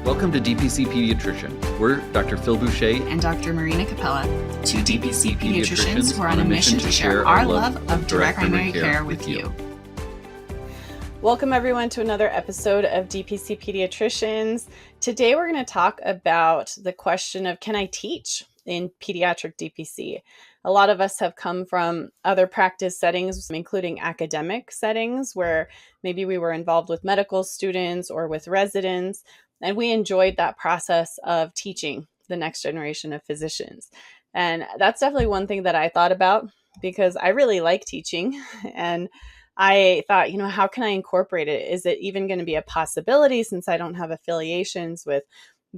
Welcome to DPC Pediatrician. We're Dr. Phil Boucher and Dr. Marina Capella, two DPC pediatricians who are on a mission to share our love of direct primary care with you. Welcome everyone to another episode of DPC Pediatricians. Today we're going to talk about the question of, can I teach in pediatric DPC? A lot of us have come from other practice settings, including academic settings, where maybe we were involved with medical students or with residents, and we enjoyed that process of teaching the next generation of physicians. And that's definitely one thing that I thought about, because I really like teaching. And I thought, how can I incorporate it? Is it even going to be a possibility, since I don't have affiliations with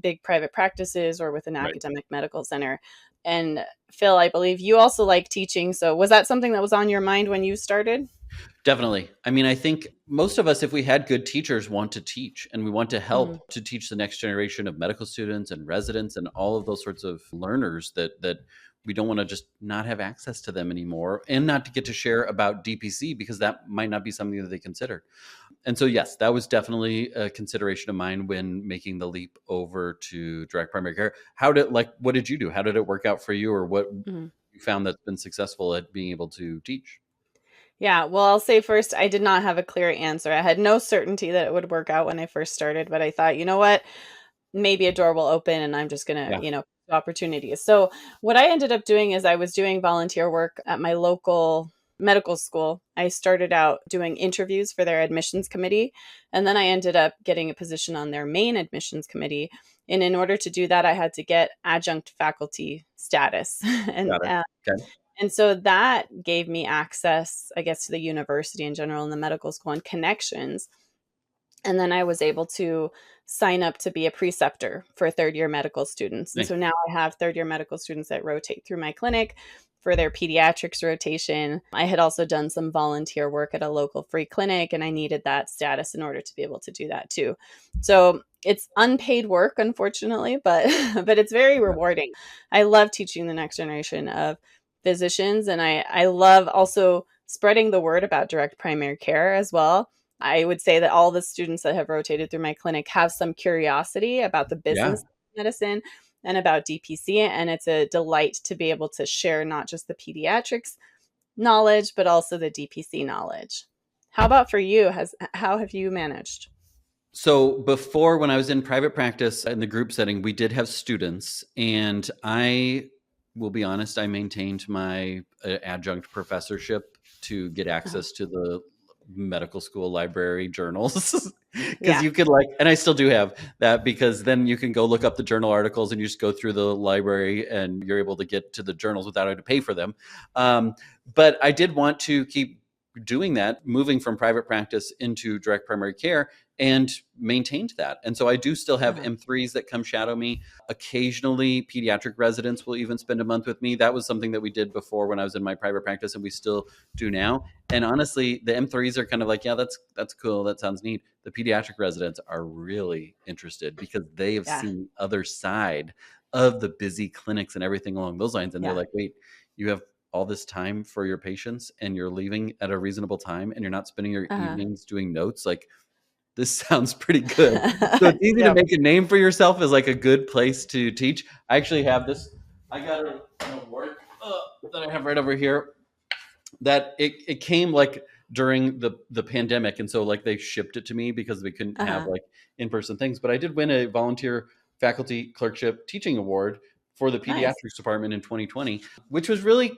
big private practices or with an academic medical center? And Phil, I believe you also like teaching. So was that something that was on your mind when you started? Definitely. I mean, I think most of us, if we had good teachers, want to teach, and we want to help to teach the next generation of medical students and residents and all of those sorts of learners that we don't want to just not have access to them anymore, and not to get to share about DPC, because that might not be something that they consider. And so, yes, that was definitely a consideration of mine when making the leap over to direct primary care. What did you do? How did it work out for you, or what you found that's been successful at being able to teach? Yeah, well, I'll say first, I did not have a clear answer. I had no certainty that it would work out when I first started, but I thought, you know what, maybe a door will open and I'm just going to, opportunities. So what I ended up doing is I was doing volunteer work at my local medical school. I started out doing interviews for their admissions committee, and then I ended up getting a position on their main admissions committee. And in order to do that, I had to get adjunct faculty status. And so that gave me access, I guess, to the university in general and the medical school and connections. And then I was able to sign up to be a preceptor for third-year medical students. And so now I have third-year medical students that rotate through my clinic for their pediatrics rotation. I had also done some volunteer work at a local free clinic, and I needed that status in order to be able to do that too. So it's unpaid work, unfortunately, but it's very rewarding. I love teaching the next generation of physicians, and I love also spreading the word about direct primary care as well. I would say that all the students that have rotated through my clinic have some curiosity about the business of medicine and about DPC, and it's a delight to be able to share not just the pediatrics knowledge, but also the DPC knowledge. How about for you? How have you managed? So before, when I was in private practice in the group setting, we did have students, and I will be honest, I maintained my adjunct professorship to get access to the medical school library journals, because you could and I still do have that, because then you can go look up the journal articles and you just go through the library and you're able to get to the journals without having to pay for them. But I did want to keep doing that, moving from private practice into direct primary care, and maintained that. And so I do still have M3s that come shadow me. Occasionally, pediatric residents will even spend a month with me. That was something that we did before when I was in my private practice, and we still do now. And honestly, the M3s are kind of like, yeah, that's cool. That sounds neat. The pediatric residents are really interested, because they have seen the other side of the busy clinics and everything along those lines. And they're like, wait, you have all this time for your patients and you're leaving at a reasonable time and you're not spending your evenings doing notes. Like, this sounds pretty good. So it's easy to make a name for yourself as like a good place to teach. I actually have this. I got an award that I have right over here, that it came like during the pandemic. And so like they shipped it to me because we couldn't have like in-person things. But I did win a volunteer faculty clerkship teaching award for the pediatrics department in 2020, which was really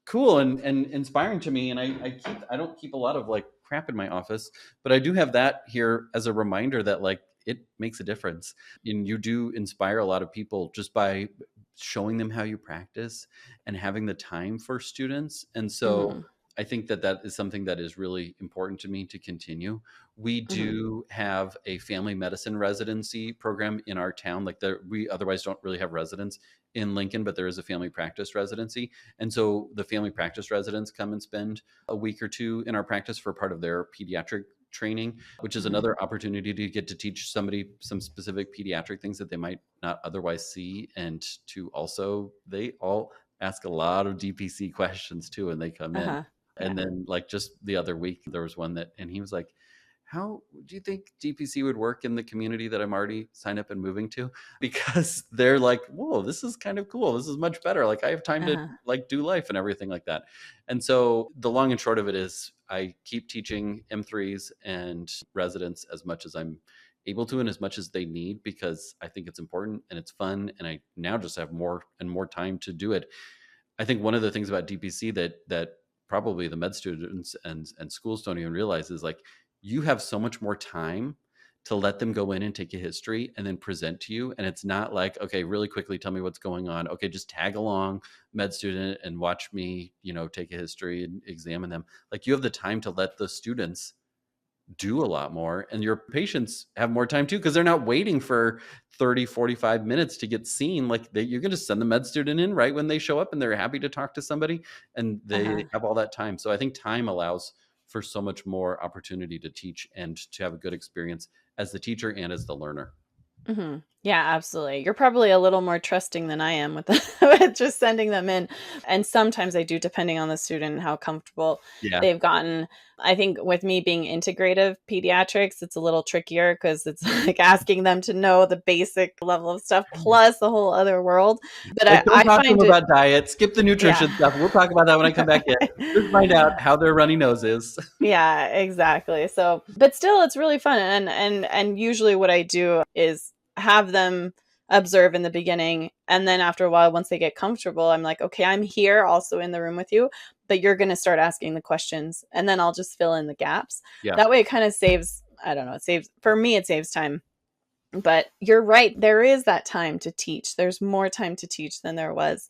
cool and inspiring to me. And I don't keep a lot of like crap in my office, but I do have that here as a reminder that like it makes a difference. And you do inspire a lot of people just by showing them how you practice and having the time for students. And so I think that is something that is really important to me to continue. We do have a family medicine residency program in our town. Like we otherwise don't really have residents in Lincoln, but there is a family practice residency. And so the family practice residents come and spend a week or two in our practice for part of their pediatric training, which is another opportunity to get to teach somebody some specific pediatric things that they might not otherwise see. And they all ask a lot of DPC questions too, and they come in. And then like just the other week, there was one and he was like, how do you think DPC would work in the community that I'm already signed up and moving to? Because they're like, whoa, this is kind of cool. This is much better. Like I have time to like do life and everything like that. And so the long and short of it is I keep teaching M3s and residents as much as I'm able to and as much as they need, because I think it's important and it's fun. And I now just have more and more time to do it. I think one of the things about DPC that probably the med students and schools don't even realize is like, you have so much more time to let them go in and take a history and then present to you. And it's not like, okay, really quickly, tell me what's going on. Okay, just tag along, med student, and watch me, take a history and examine them. Like you have the time to let the students do a lot more, and your patients have more time too, because they're not waiting for 30, 45 minutes to get seen. Like you can just send the med student in right when they show up and they're happy to talk to somebody and they have all that time. So I think time allows for so much more opportunity to teach and to have a good experience as the teacher and as the learner. Mm-hmm. Yeah, absolutely. You're probably a little more trusting than I am with, with just sending them in. And sometimes I do, depending on the student and how comfortable they've gotten. I think with me being integrative pediatrics, it's a little trickier because it's like asking them to know the basic level of stuff plus the whole other world. But like, I talk to find them about diet, skip the nutrition stuff. We'll talk about that when I come back in. Just find out how their runny nose is. Yeah, exactly. So, but still, it's really fun. And usually what I do is have them observe in the beginning. And then after a while, once they get comfortable, I'm like, okay, I'm here also in the room with you, but you're going to start asking the questions and then I'll just fill in the gaps. Yeah. That way it kind of saves, I don't know, for me, it saves time. But you're right. There is that time to teach. There's more time to teach than there was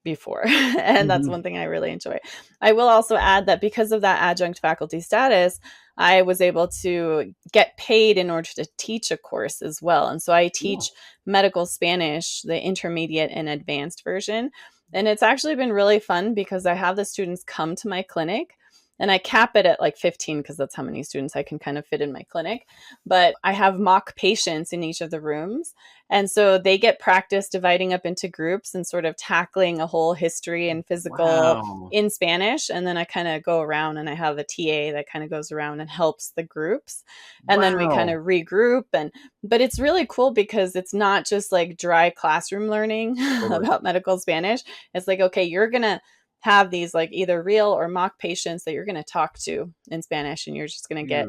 before. And that's one thing I really enjoy. I will also add that because of that adjunct faculty status, I was able to get paid in order to teach a course as well. And so I teach medical Spanish, the intermediate and advanced version. And it's actually been really fun because I have the students come to my clinic and I cap it at like 15 because that's how many students I can kind of fit in my clinic. But I have mock patients in each of the rooms. And so they get practice dividing up into groups and sort of tackling a whole history and physical in Spanish. And then I kind of go around and I have a TA that kind of goes around and helps the groups. And then we kind of regroup. But it's really cool because it's not just like dry classroom learning about medical Spanish. It's like, okay, you're going to have these like either real or mock patients that you're going to talk to in Spanish, and you're just going to get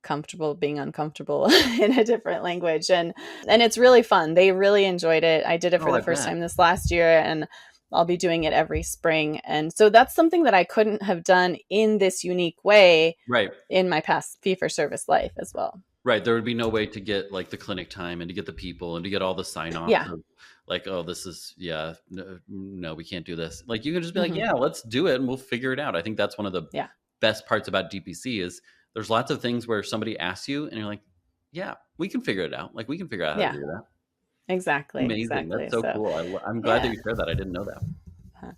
comfortable being uncomfortable in a different language. And it's really fun. They really enjoyed it. I did it for the first time this last year, and I'll be doing it every spring. And so that's something that I couldn't have done in this unique way in my past fee-for-service life as well. Right. There would be no way to get like the clinic time and to get the people and to get all the sign off. Like, oh, this is, no, we can't do this. Like, you can just be like, let's do it and we'll figure it out. I think that's one of the best parts about DPC is there's lots of things where somebody asks you and you're like, yeah, we can figure it out. Like, we can figure out how to do that. Exactly. Amazing. Exactly. That's so cool. I'm glad that you shared that. I didn't know that.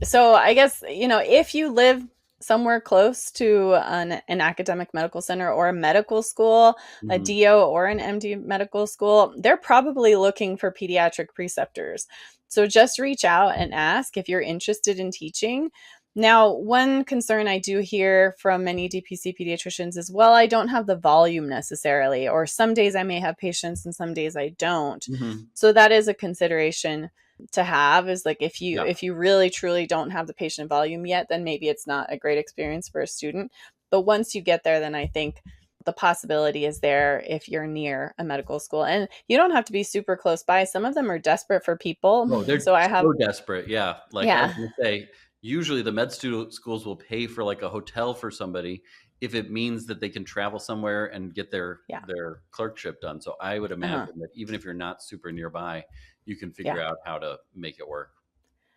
So I guess, if you live somewhere close to an academic medical center or a medical school, a DO or an MD medical school, they're probably looking for pediatric preceptors. So just reach out and ask if you're interested in teaching. Now, one concern I do hear from many DPC pediatricians is, well, I don't have the volume necessarily, or some days I may have patients and some days I don't. So that is a consideration to have, is like if you really truly don't have the patient volume yet, then maybe it's not a great experience for a student. But once you get there, then I think the possibility is there if you're near a medical school. And you don't have to be super close by. Some of them are desperate for people. Oh, they're so desperate. Yeah. Like I was gonna say, usually the med schools will pay for like a hotel for somebody if it means that they can travel somewhere and get their clerkship done. So I would imagine that even if you're not super nearby, you can figure out how to make it work.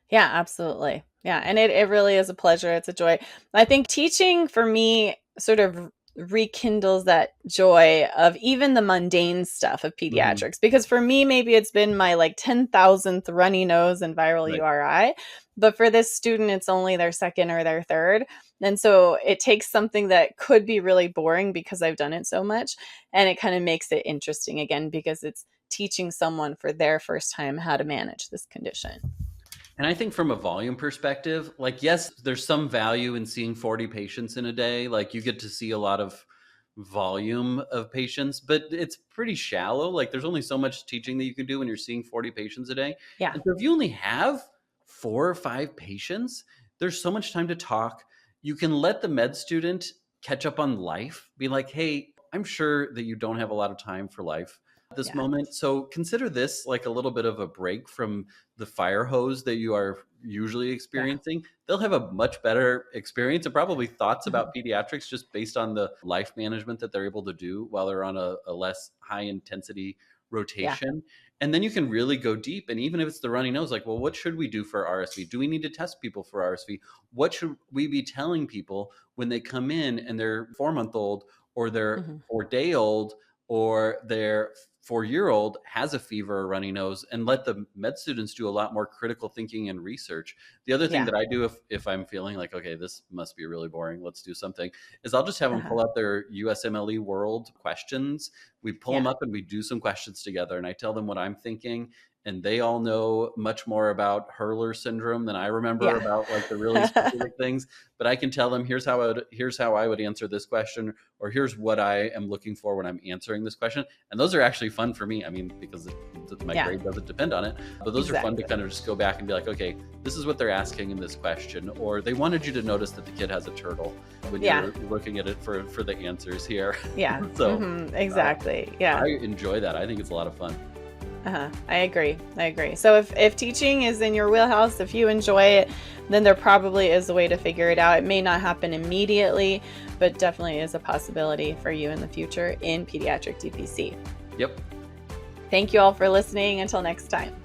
Yeah, absolutely. Yeah. And it really is a pleasure. It's a joy. I think teaching for me sort of rekindles that joy of even the mundane stuff of pediatrics, because for me, maybe it's been my like 10,000th runny nose and viral URI, but for this student, it's only their second or their third. And so it takes something that could be really boring because I've done it so much, and it kind of makes it interesting again, because it's teaching someone for their first time how to manage this condition. And I think from a volume perspective, like, yes, there's some value in seeing 40 patients in a day. Like you get to see a lot of volume of patients, but it's pretty shallow. Like there's only so much teaching that you can do when you're seeing 40 patients a day. Yeah. And so if you only have 4 or 5 patients, there's so much time to talk. You can let the med student catch up on life, be like, hey, I'm sure that you don't have a lot of time for life at this moment. So consider this like a little bit of a break from the fire hose that you are usually experiencing. They'll have a much better experience and probably thoughts about pediatrics just based on the life management that they're able to do while they're on a less high intensity rotation. And then you can really go deep. And even if it's the runny nose, like, well, what should we do for RSV? Do we need to test people for RSV? What should we be telling people when they come in and they're 4-month-old or they're 4-day-old or their 4-year-old has a fever or runny nose, and let the med students do a lot more critical thinking and research. The other thing that I do if I'm feeling like, okay, this must be really boring, let's do something, is I'll just have them pull out their USMLE World questions. We pull them up and we do some questions together, and I tell them what I'm thinking. And they all know much more about Hurler syndrome than I remember about like the really specific things. But I can tell them, here's how I would answer this question, or here's what I am looking for when I'm answering this question. And those are actually fun for me. I mean, because my grade doesn't depend on it. But those are fun to kind of just go back and be like, okay, this is what they're asking in this question. Or they wanted you to notice that the kid has a turtle when you're looking at it for the answers here. Yeah. So exactly. I enjoy that. I think it's a lot of fun. I agree. So if teaching is in your wheelhouse, if you enjoy it, then there probably is a way to figure it out. It may not happen immediately, but definitely is a possibility for you in the future in pediatric DPC. Yep. Thank you all for listening. Until next time.